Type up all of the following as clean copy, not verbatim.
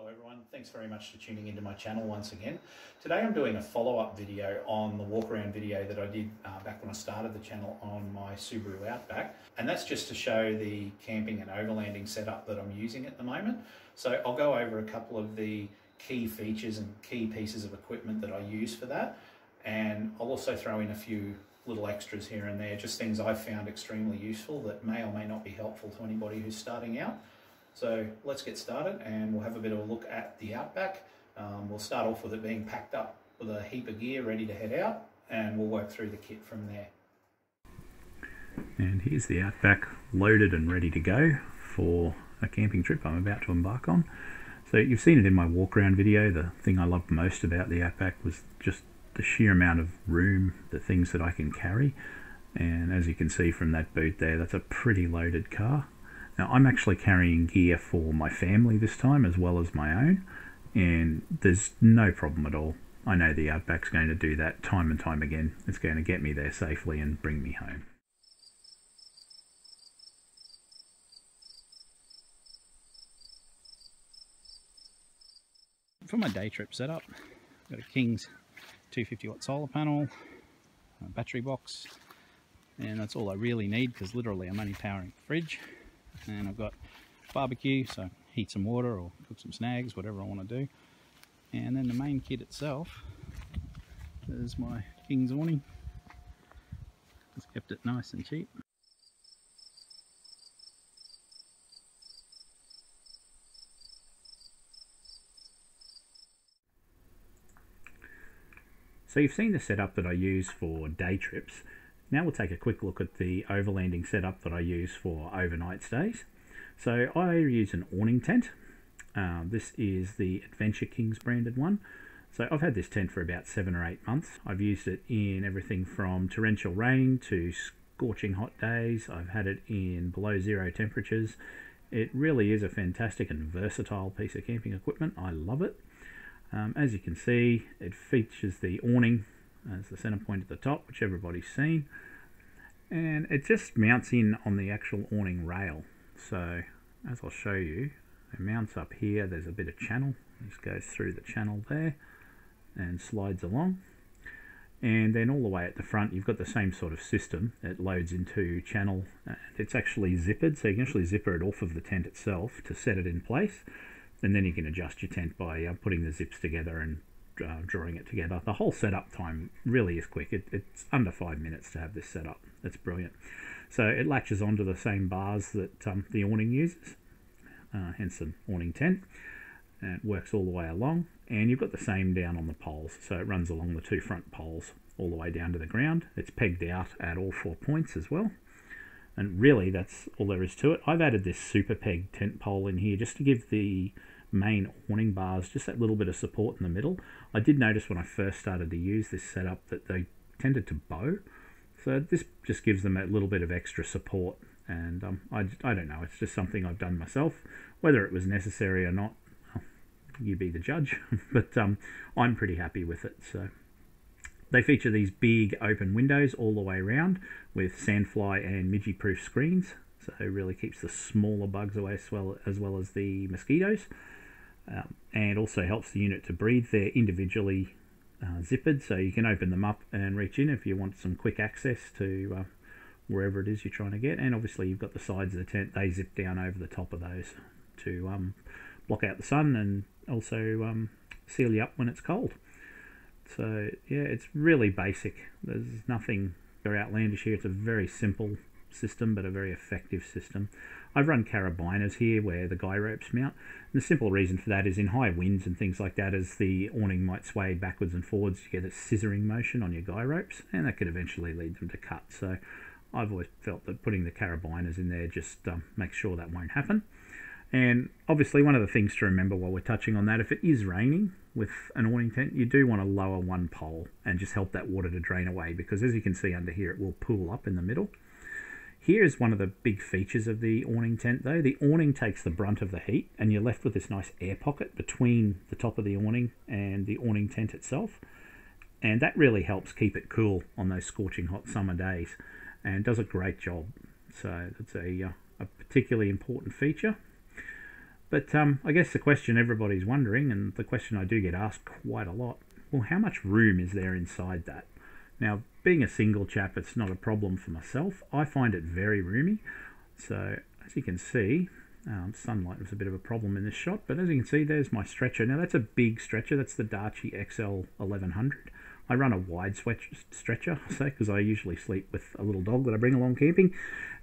everyone, thanks very much for tuning into my channel once again. Today I'm doing a follow-up video on the walk-around video that I did back when I started the channel on my Subaru Outback, and that's just to show the camping and overlanding setup that I'm using at the moment. So I'll go over a couple of the key features and key pieces of equipment that I use for that, and I'll also throw in a few little extras here and there, just things I've found extremely useful that may or may not be helpful to anybody who's starting out. So let's get started and we'll have a bit of a look at the Outback. We'll start off with it being packed up with a heap of gear ready to head out, and we'll work through the kit from there. And here's the Outback loaded and ready to go for a camping trip I'm about to embark on. So you've seen it in my walk around video. The thing I loved most about the Outback was just the sheer amount of room, the things that I can carry. And as you can see from that boot there, that's a pretty loaded car. Now I'm actually carrying gear for my family this time as well as my own, and there's no problem at all. I know the Outback's going to do that time and time again. It's going to get me there safely and bring me home. For my day trip setup, I've got a King's 250 watt solar panel, a battery box, and that's all I really need because literally I'm only powering the fridge. And I've got barbecue, so heat some water or cook some snags, whatever I want to do. And then the main kit itself is my King's awning. Just kept it nice and cheap. So you've seen the setup that I use for day trips. Now we'll take a quick look at the overlanding setup that I use for overnight stays. So I use an awning tent. This is the Adventure Kings branded one. So I've had this tent for about 7 or 8 months. I've used it in everything from torrential rain to scorching hot days. I've had it in below zero temperatures. It really is a fantastic and versatile piece of camping equipment. I love it. As you can see, it features the awning as the center point at the top, which everybody's seen, and it just mounts in on the actual awning rail. So as I'll show you, it mounts up here. There's a bit of channel. It just goes through the channel there and slides along, and then all the way at the front you've got the same sort of system. It loads into channel, and it's actually zippered, so you can actually zipper it off of the tent itself to set it in place, and then you can adjust your tent by putting the zips together and drawing it together. The whole setup time really is quick. It's under 5 minutes to have this set up. It's brilliant. So it latches onto the same bars that the awning uses, hence an awning tent, and it works all the way along, and you've got the same down on the poles, so it runs along the 2 front poles all the way down to the ground. It's pegged out at all 4 points as well, and really that's all there is to it. I've added this super peg tent pole in here just to give the main awning bars just that little bit of support in the middle. I did notice when I first started to use this setup that they tended to bow, so this just gives them a little bit of extra support, and I don't know, it's just something I've done myself. Whether it was necessary or not, well, you be the judge, but I'm pretty happy with it. So they feature these big open windows all the way around with sandfly and midgie proof screens, so it really keeps the smaller bugs away as well as the mosquitoes. And also helps the unit to breathe. They're individually zippered, so you can open them up and reach in if you want some quick access to wherever it is you're trying to get. And obviously you've got the sides of the tent, they zip down over the top of those to block out the sun and also seal you up when it's cold. So yeah, it's really basic. There's nothing very outlandish here. It's a very simple system, but a very effective system. I've run carabiners here where the guy ropes mount, and the simple reason for that is in high winds and things like that, as the awning might sway backwards and forwards, you get a scissoring motion on your guy ropes, and that could eventually lead them to cut. So I've always felt that putting the carabiners in there just makes sure that won't happen. And obviously one of the things to remember while we're touching on that, if it is raining with an awning tent, you do want to lower one pole and just help that water to drain away, because as you can see under here, it will pool up in the middle. Here is one of the big features of the awning tent though. The awning takes the brunt of the heat, and you're left with this nice air pocket between the top of the awning and the awning tent itself, and that really helps keep it cool on those scorching hot summer days, and does a great job. So that's a particularly important feature. But I guess the question everybody's wondering, and the question I do get asked quite a lot, well, how much room is there inside that? Now, being a single chap, it's not a problem for myself. I find it very roomy. So, as you can see, sunlight was a bit of a problem in this shot, but as you can see, there's my stretcher. Now, that's a big stretcher. That's the Darchi XL 1100. I run a wide stretcher, I say, because I usually sleep with a little dog that I bring along camping,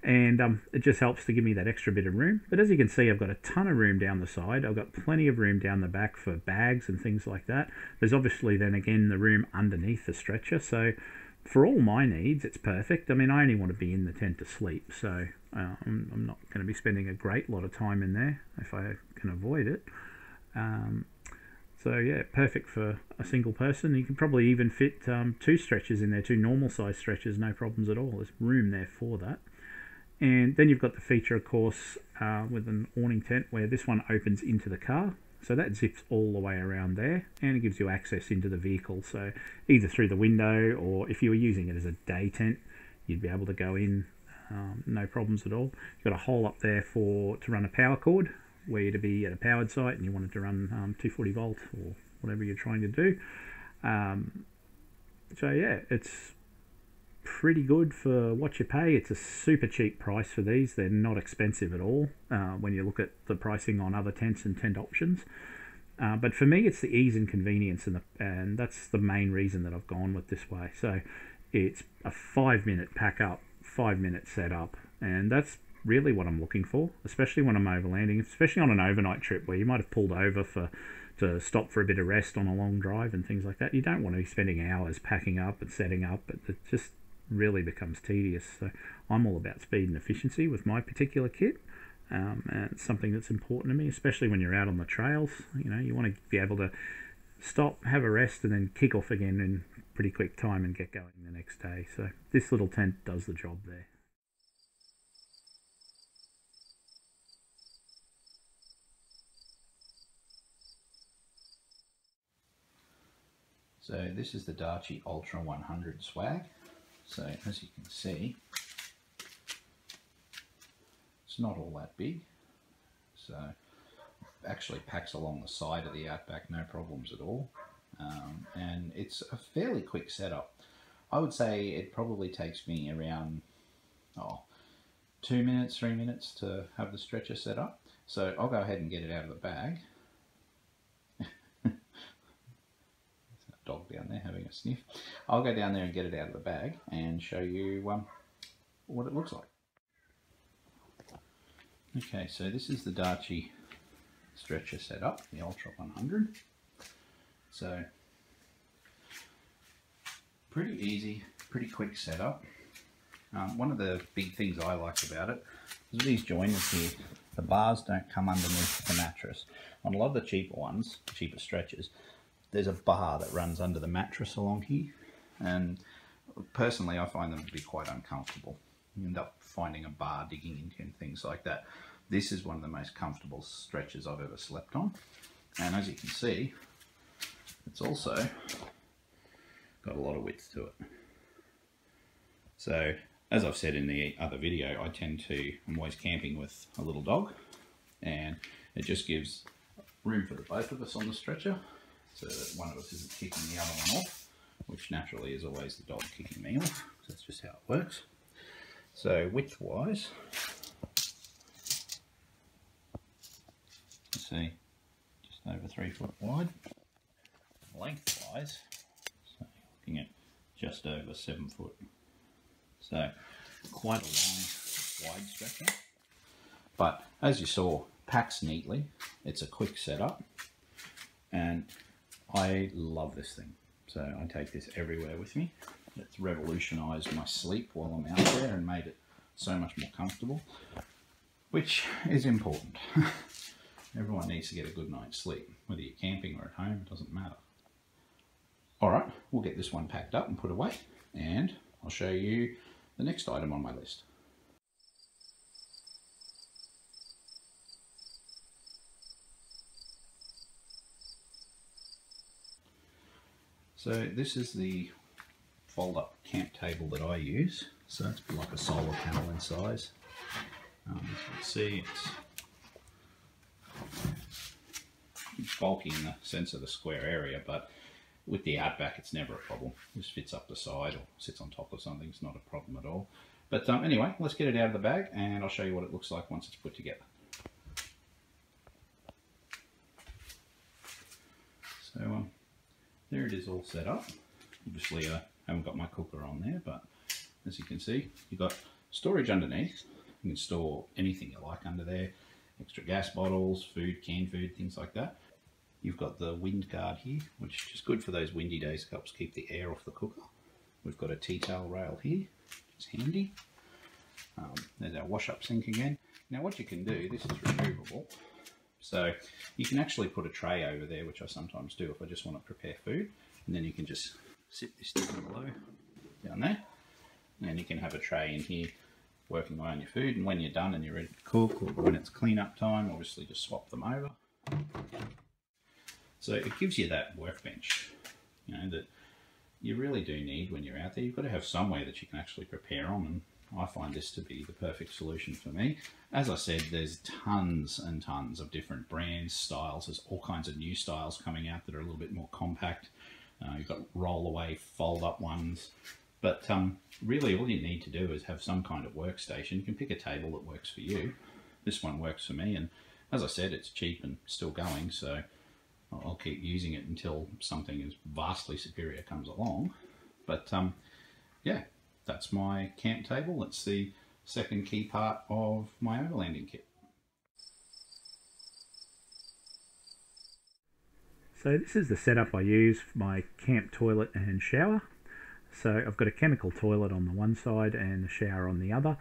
and it just helps to give me that extra bit of room. But as you can see, I've got a ton of room down the side. I've got plenty of room down the back for bags and things like that. There's obviously then again the room underneath the stretcher, so for all my needs, it's perfect. I mean, I only want to be in the tent to sleep, so I'm not going to be spending a great lot of time in there if I can avoid it. So yeah, perfect for a single person. You can probably even fit 2 stretchers in there, 2 normal size stretchers, no problems at all. There's room there for that. And then you've got the feature, of course, with an awning tent where this one opens into the car. So that zips all the way around there, and it gives you access into the vehicle. So either through the window, or if you were using it as a day tent, you'd be able to go in, no problems at all. You've got a hole up there to run a power cord, where you're to be at a powered site and you wanted to run 240 volt or whatever you're trying to do. So yeah, it's pretty good for what you pay. It's a super cheap price for these. They're not expensive at all when you look at the pricing on other tents and tent options. But for me, it's the ease and convenience, and that's the main reason that I've gone with this way. So it's a 5-minute pack up, 5-minute setup, and that's really what I'm looking for, especially when I'm overlanding, especially on an overnight trip where you might have pulled over to stop for a bit of rest on a long drive and things like that. You don't want to be spending hours packing up and setting up. It just really becomes tedious. So I'm all about speed and efficiency with my particular kit, and it's something that's important to me, especially when you're out on the trails. You know, you want to be able to stop, have a rest, and then kick off again in pretty quick time and get going the next day. So this little tent does the job there. So this is the Darchi Ultra 100 swag. So as you can see, it's not all that big. So it actually packs along the side of the Outback, no problems at all. And it's a fairly quick setup. I would say it probably takes me around 2 minutes, 3 minutes to have the stretcher set up. So I'll go ahead and get it out of the bag. Dog down there having a sniff. I'll go down there and get it out of the bag and show you what it looks like. Okay, so this is the Darchi stretcher setup, the Ultra 100. So pretty easy, pretty quick setup. One of the big things I like about it is these joiners here. The bars don't come underneath the mattress. On a lot of the cheaper ones, cheaper stretchers, there's a bar that runs under the mattress along here, and personally I find them to be quite uncomfortable. You end up finding a bar digging into you and things like that. This is one of the most comfortable stretchers I've ever slept on, and as you can see, it's also got a lot of width to it. So as I've said in the other video, I'm always camping with a little dog, and it just gives room for the both of us on the stretcher, so that one of us isn't kicking the other one off, which naturally is always the dog kicking me off. That's just how it works. So width-wise, you see, just over 3 foot wide. Length-wise, so looking at just over 7 foot. So quite a long, wide stretcher. But as you saw, packs neatly. It's a quick setup, and I love this thing. So I take this everywhere with me. It's revolutionised my sleep while I'm out there and made it so much more comfortable, which is important. Everyone needs to get a good night's sleep, whether you're camping or at home, it doesn't matter. Alright, we'll get this one packed up and put away, and I'll show you the next item on my list. So this is the fold-up camp table that I use. So it's like a solar panel in size. As you can see, it's bulky in the sense of the square area, but with the Outback it's never a problem. It just fits up the side or sits on top of something. It's not a problem at all. But anyway, let's get it out of the bag and I'll show you what it looks like once it's put together. So there it is all set up. Obviously I haven't got my cooker on there, but as you can see, you've got storage underneath. You can store anything you like under there. Extra gas bottles, food, canned food, things like that. You've got the wind guard here, which is good for those windy days. It helps keep the air off the cooker. We've got a T-tail rail here, which is handy. There's our wash-up sink again. Now what you can do, this is removable. So you can actually put a tray over there, which I sometimes do if I just want to prepare food. And then you can just sit this down below, down there. And you can have a tray in here working away on your food. And when you're done and you're ready to cook, or when it's clean-up time, obviously just swap them over. So it gives you that workbench, you know, that you really do need when you're out there. You've got to have somewhere that you can actually prepare on, and I find this to be the perfect solution for me. As I said, there's tons and tons of different brands, styles. There's all kinds of new styles coming out that are a little bit more compact. You've got roll-away, fold-up ones. But really all you need to do is have some kind of workstation. You can pick a table that works for you. This one works for me, and as I said, it's cheap and still going, so I'll keep using it until something is vastly superior comes along. But yeah, that's my camp table. It's the second key part of my overlanding kit. So this is the setup I use for my camp toilet and shower. So I've got a chemical toilet on the one side and the shower on the other.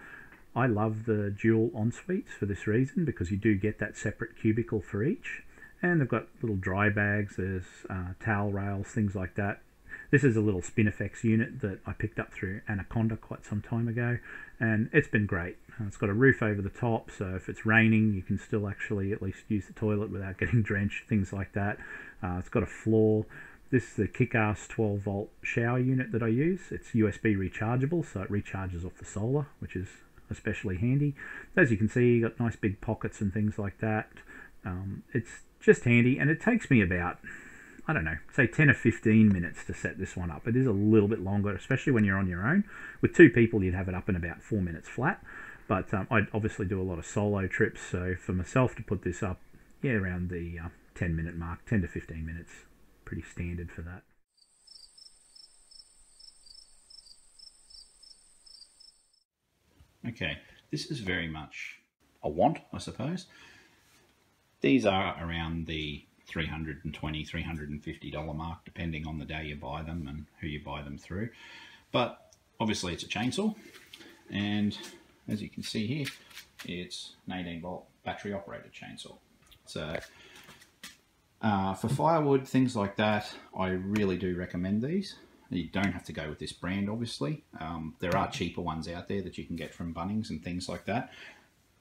I love the dual en-suites for this reason, because you do get that separate cubicle for each. And they've got little dry bags, there's towel rails, things like that. This is a little Spinifex unit that I picked up through Anaconda quite some time ago, and it's been great. It's got a roof over the top, so if it's raining you can still actually at least use the toilet without getting drenched, things like that. It's got a floor. This is the kick-ass 12-volt shower unit that I use. It's USB rechargeable, so it recharges off the solar, which is especially handy. As you can see, you've got nice big pockets and things like that. It's just handy, and it takes me about, I don't know, say 10 or 15 minutes to set this one up. It is a little bit longer, especially when you're on your own. With two people, you'd have it up in about 4 minutes flat. But I obviously do a lot of solo trips, so for myself to put this up, yeah, around the 10-minute mark, 10 to 15 minutes, pretty standard for that. Okay, this is very much a want, I suppose. These are around the $320, $350 mark, depending on the day you buy them and who you buy them through. But obviously it's a chainsaw, and as you can see here, it's an 18-volt battery operated chainsaw. So for firewood, things like that, I really do recommend these. You don't have to go with this brand, obviously. There are cheaper ones out there that you can get from Bunnings and things like that.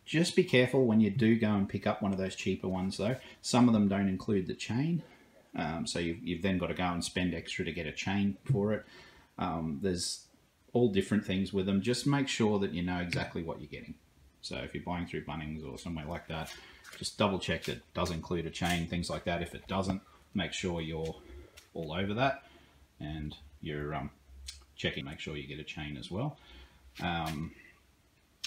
Just be careful when you do go and pick up one of those cheaper ones though. Some of them don't include the chain, so you've then got to go and spend extra to get a chain for it. There's all different things with them. Just make sure that you know exactly what you're getting. So if you're buying through Bunnings or somewhere like that, just double check that it does include a chain, things like that. If it doesn't, make sure you're all over that, and you're checking, make sure you get a chain as well.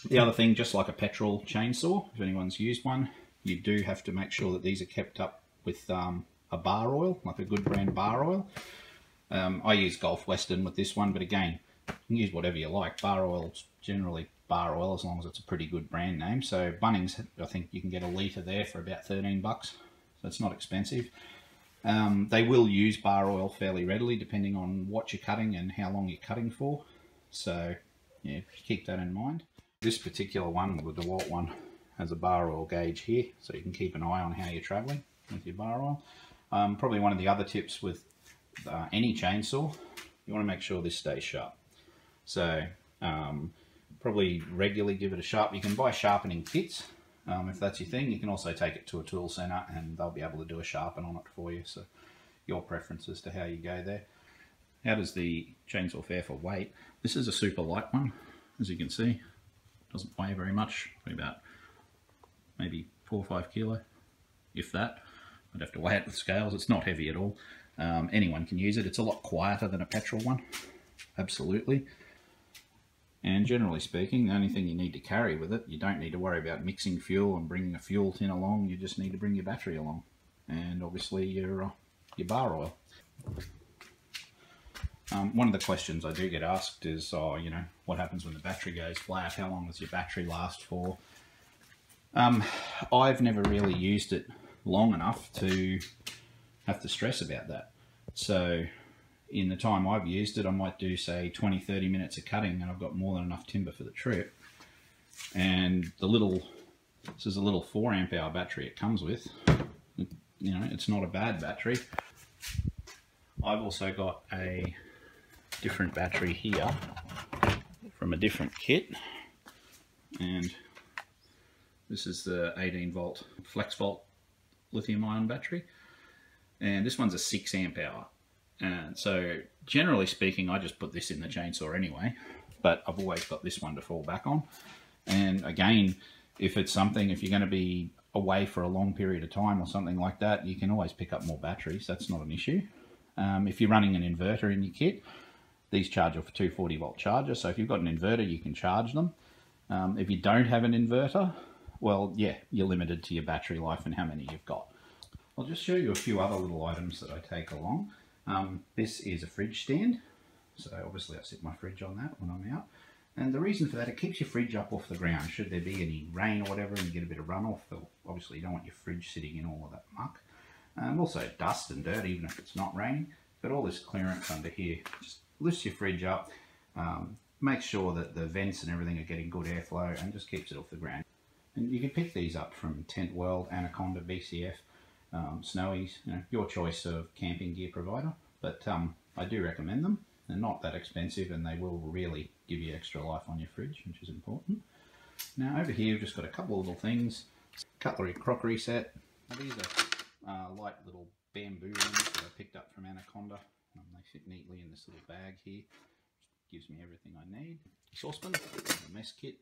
The other thing, just like a petrol chainsaw, if anyone's used one, you do have to make sure that these are kept up with a bar oil, like a good brand bar oil. I use Gulf Western with this one, but again, you can use whatever you like. Bar oil's generally bar oil as long as it's a pretty good brand name. So Bunnings, I think you can get a litre there for about 13 bucks, so it's not expensive. They will use bar oil fairly readily depending on what you're cutting and how long you're cutting for. So yeah, keep that in mind. This particular one, the DeWalt one, has a bar oil gauge here, so you can keep an eye on how you're travelling with your bar oil. Probably one of the other tips with any chainsaw, you want to make sure this stays sharp. So probably regularly give it a sharp. You can buy sharpening kits if that's your thing. You can also take it to a tool centre and they'll be able to do a sharpen on it for you. So your preference as to how you go there. How does the chainsaw fare for weight? This is a super light one, as you can see. Doesn't weigh very much, probably about maybe 4 or 5 kilo, if that. I'd have to weigh it with scales. It's not heavy at all. Anyone can use it. It's a lot quieter than a petrol one, absolutely. And generally speaking, the only thing you need to carry with it, you don't need to worry about mixing fuel and bringing a fuel tin along. You just need to bring your battery along, and obviously your bar oil. One of the questions I do get asked is, you know, what happens when the battery goes flat? How long does your battery last for? I've never really used it long enough to have to stress about that. So in the time I've used it, I might do say 20-30 minutes of cutting, and I've got more than enough timber for the trip. And this is a little 4 amp hour battery it comes with. You know, it's not a bad battery. I've also got a different battery here from a different kit, and this is the 18 volt flex volt lithium ion battery, and this one's a 6 amp hour. And so generally speaking, I just put this in the chainsaw anyway, but I've always got this one to fall back on. And again, if you're going to be away for a long period of time or something like that, you can always pick up more batteries. That's not an issue. If you're running an inverter in your kit, these charge off a 240 volt charger, so if you've got an inverter, you can charge them. If you don't have an inverter, well, yeah, you're limited to your battery life and how many you've got. I'll just show you a few other little items that I take along. This is a fridge stand, so obviously I sit my fridge on that when I'm out. And the reason for that, it keeps your fridge up off the ground. Should there be any rain or whatever and you get a bit of runoff, obviously you don't want your fridge sitting in all of that muck. Also dust and dirt, even if it's not raining. But all this clearance under here just lifts your fridge up, makes sure that the vents and everything are getting good airflow, and just keeps it off the ground. And you can pick these up from Tent World, Anaconda, BCF, Snowy's, you know, your choice of camping gear provider. But I do recommend them. They're not that expensive, and they will really give you extra life on your fridge, which is important. Now over here we've just got a couple of little things. Cutlery crockery set. Now, these are light little bamboo ones that I picked up from Anaconda. They fit neatly in this little bag here. Gives me everything I need. Saucepan, a mess kit,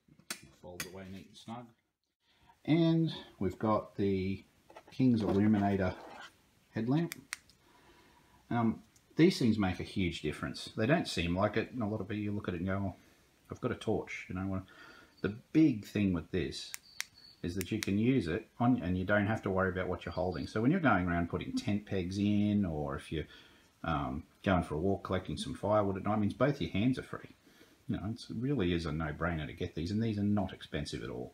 folds away neat and snug. And we've got the King's Illuminator headlamp. These things make a huge difference. They don't seem like it, and a lot of people look at it and go, oh, I've got a torch, you know. The big thing with this is that you can use it on, and you don't have to worry about what you're holding. So when you're going around putting tent pegs in, or if you're going for a walk collecting some firewood at night, means both your hands are free. You know, it really is a no-brainer to get these, and these are not expensive at all.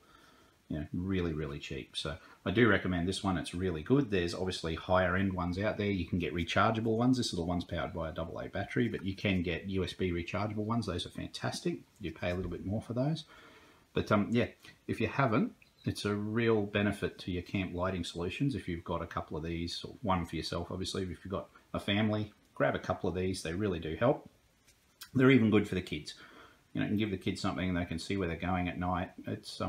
You know, really, really cheap. So I do recommend this one. It's really good. There's obviously higher end ones out there. You can get rechargeable ones. This little one's powered by a AA battery, but you can get USB rechargeable ones. Those are fantastic. You pay a little bit more for those. But yeah, if you haven't, it's a real benefit to your camp lighting solutions. If you've got a couple of these, or one for yourself, obviously, if you've got a family, grab a couple of these. They really do help. They're even good for the kids. You know, you can give the kids something and they can see where they're going at night. It's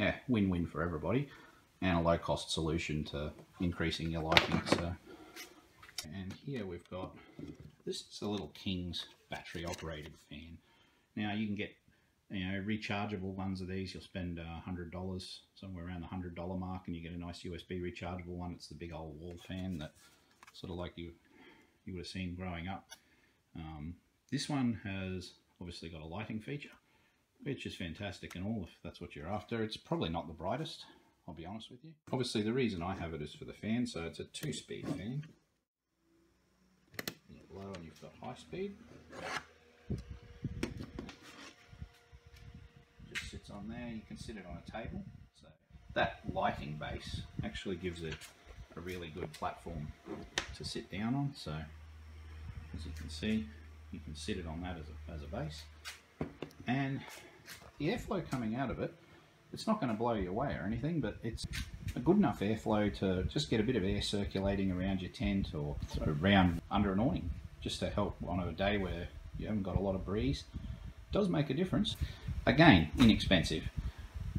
yeah, win-win for everybody, and a low-cost solution to increasing your lighting. So, and here we've got, this is a little King's battery-operated fan. Now you can get, you know, rechargeable ones of these. You'll spend $100, somewhere around the $100 mark, and you get a nice USB rechargeable one. It's the big old wall fan that sort of like you would have seen growing up. This one has obviously got a lighting feature, which is fantastic and all, if that's what you're after. It's probably not the brightest, I'll be honest with you. Obviously the reason I have it is for the fan, so it's a 2-speed fan. You get low and you've got high speed. Just sits on there, you can sit it on a table. So that lighting base actually gives it a really good platform to sit down on. So as you can see, you can sit it on that as a base. And the airflow coming out of it, it's not going to blow you away or anything, but it's a good enough airflow to just get a bit of air circulating around your tent or around under an awning, just to help on a day where you haven't got a lot of breeze. It does make a difference. Again, inexpensive.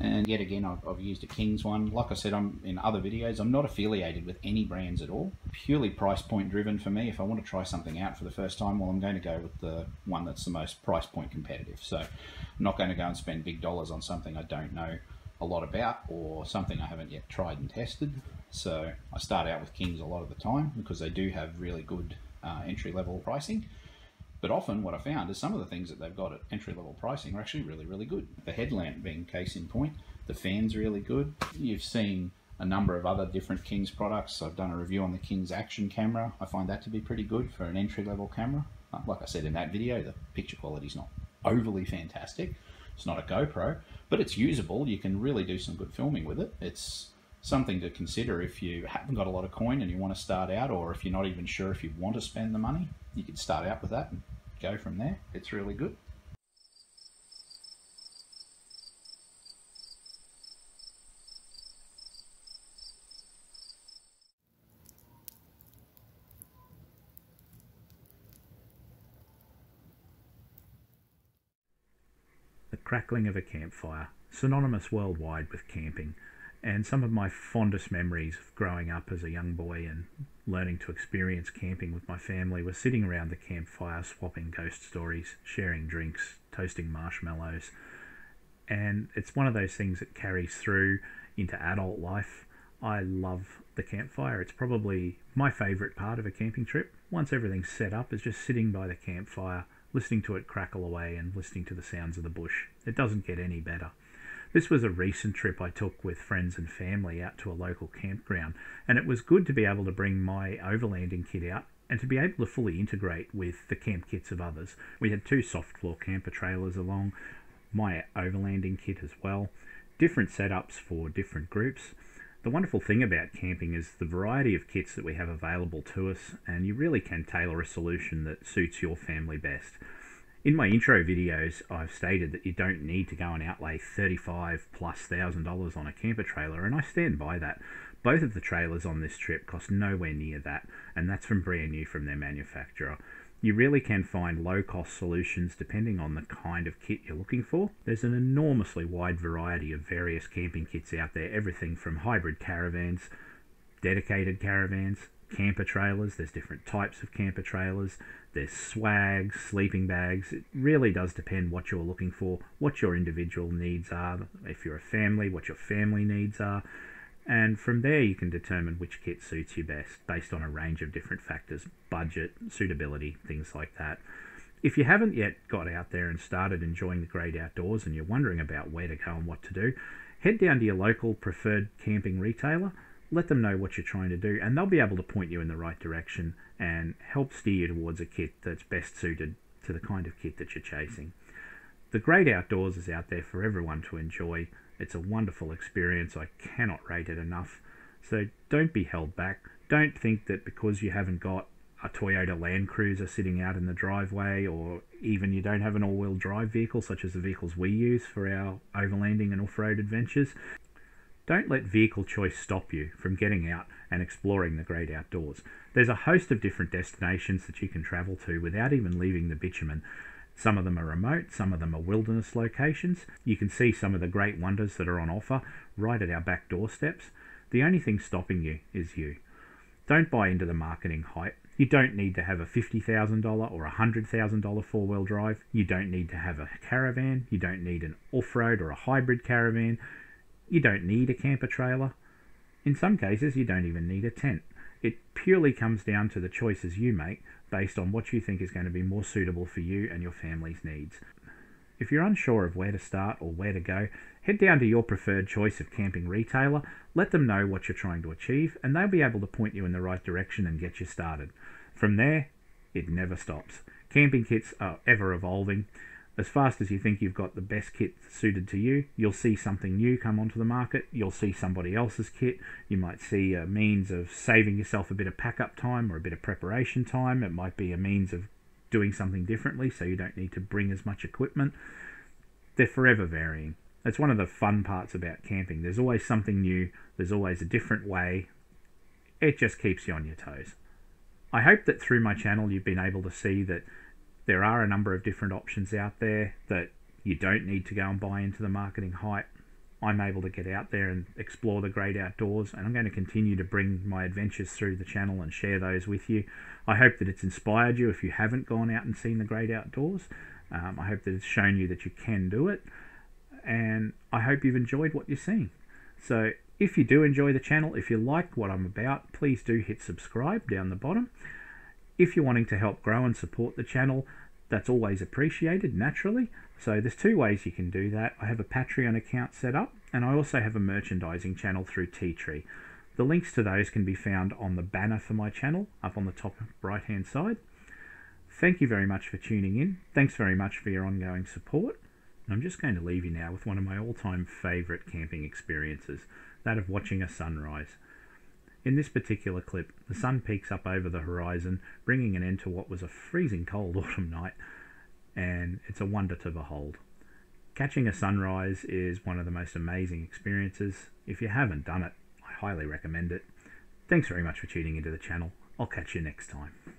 And yet again, I've used a King's one. Like I said, in other videos, I'm not affiliated with any brands at all. Purely price point driven for me. If I want to try something out for the first time, well, I'm going to go with the one that's the most price point competitive. So I'm not going to go and spend big dollars on something I don't know a lot about, or something I haven't yet tried and tested. So I start out with Kings a lot of the time because they do have really good entry-level pricing. But often what I found is some of the things that they've got at entry-level pricing are actually really, really good. The headlamp being case in point, the fan's really good. You've seen a number of other different Kings products. I've done a review on the Kings action camera. I find that to be pretty good for an entry-level camera. Like I said in that video, the picture quality is not overly fantastic. It's not a GoPro, but it's usable. You can really do some good filming with it. It's something to consider if you haven't got a lot of coin and you want to start out, or if you're not even sure if you want to spend the money. You could start out with that and go from there. It's really good. The crackling of a campfire, synonymous worldwide with camping, and some of my fondest memories of growing up as a young boy and learning to experience camping with my family was sitting around the campfire, swapping ghost stories, sharing drinks, toasting marshmallows. And it's one of those things that carries through into adult life. I love the campfire. It's probably my favourite part of a camping trip. Once everything's set up, is just sitting by the campfire, listening to it crackle away and listening to the sounds of the bush. It doesn't get any better. This was a recent trip I took with friends and family out to a local campground, and it was good to be able to bring my overlanding kit out and to be able to fully integrate with the camp kits of others. We had 2 soft floor camper trailers along, my overlanding kit as well, different setups for different groups. The wonderful thing about camping is the variety of kits that we have available to us, and you really can tailor a solution that suits your family best. In my intro videos, I've stated that you don't need to go and outlay $35,000+ on a camper trailer, and I stand by that. Both of the trailers on this trip cost nowhere near that, and that's from brand new from their manufacturer. You really can find low-cost solutions depending on the kind of kit you're looking for. There's an enormously wide variety of various camping kits out there, everything from hybrid caravans, dedicated caravans, camper trailers. There's different types of camper trailers. There's swags, sleeping bags. It really does depend what you're looking for, what your individual needs are, if you're a family, what your family needs are. And from there you can determine which kit suits you best based on a range of different factors, budget, suitability, things like that. If you haven't yet got out there and started enjoying the great outdoors and you're wondering about where to go and what to do, head down to your local preferred camping retailer, let them know what you're trying to do, and they'll be able to point you in the right direction and help steer you towards a kit that's best suited to the kind of kit that you're chasing. The great outdoors is out there for everyone to enjoy. It's a wonderful experience. I cannot rate it enough. So don't be held back. Don't think that because you haven't got a Toyota Land Cruiser sitting out in the driveway, or even you don't have an all-wheel drive vehicle such as the vehicles we use for our overlanding and off-road adventures. Don't let vehicle choice stop you from getting out and exploring the great outdoors. There's a host of different destinations that you can travel to without even leaving the bitumen. Some of them are remote, some of them are wilderness locations. You can see some of the great wonders that are on offer right at our back doorsteps. The only thing stopping you is you. Don't buy into the marketing hype. You don't need to have a $50,000 or a $100,000 four-wheel drive. You don't need to have a caravan. You don't need an off-road or a hybrid caravan. You don't need a camper trailer. In some cases, you don't even need a tent. It purely comes down to the choices you make based on what you think is going to be more suitable for you and your family's needs. If you're unsure of where to start or where to go, head down to your preferred choice of camping retailer, let them know what you're trying to achieve, and they'll be able to point you in the right direction and get you started. From there, it never stops. Camping kits are ever evolving. As fast as you think you've got the best kit suited to you, you'll see something new come onto the market. You'll see somebody else's kit. You might see a means of saving yourself a bit of pack-up time or a bit of preparation time. It might be a means of doing something differently so you don't need to bring as much equipment. They're forever varying. That's one of the fun parts about camping. There's always something new. There's always a different way. It just keeps you on your toes. I hope that through my channel you've been able to see that there are a number of different options out there, that you don't need to go and buy into the marketing hype. I'm able to get out there and explore the great outdoors, and I'm going to continue to bring my adventures through the channel and share those with you. I hope that it's inspired you if you haven't gone out and seen the great outdoors. I hope that it's shown you that you can do it. and I hope you've enjoyed what you're seeing. So if you do enjoy the channel, if you like what I'm about, please do hit subscribe down the bottom. If you're wanting to help grow and support the channel, that's always appreciated, naturally. So there's two ways you can do that. I have a Patreon account set up, and I also have a merchandising channel through T-Tree. The links to those can be found on the banner for my channel up on the top right hand side. Thank you very much for tuning in. Thanks very much for your ongoing support. And I'm just going to leave you now with one of my all-time favourite camping experiences, that of watching a sunrise. In this particular clip, the sun peaks up over the horizon, bringing an end to what was a freezing cold autumn night, and it's a wonder to behold. Catching a sunrise is one of the most amazing experiences. If you haven't done it, I highly recommend it. Thanks very much for tuning into the channel. I'll catch you next time.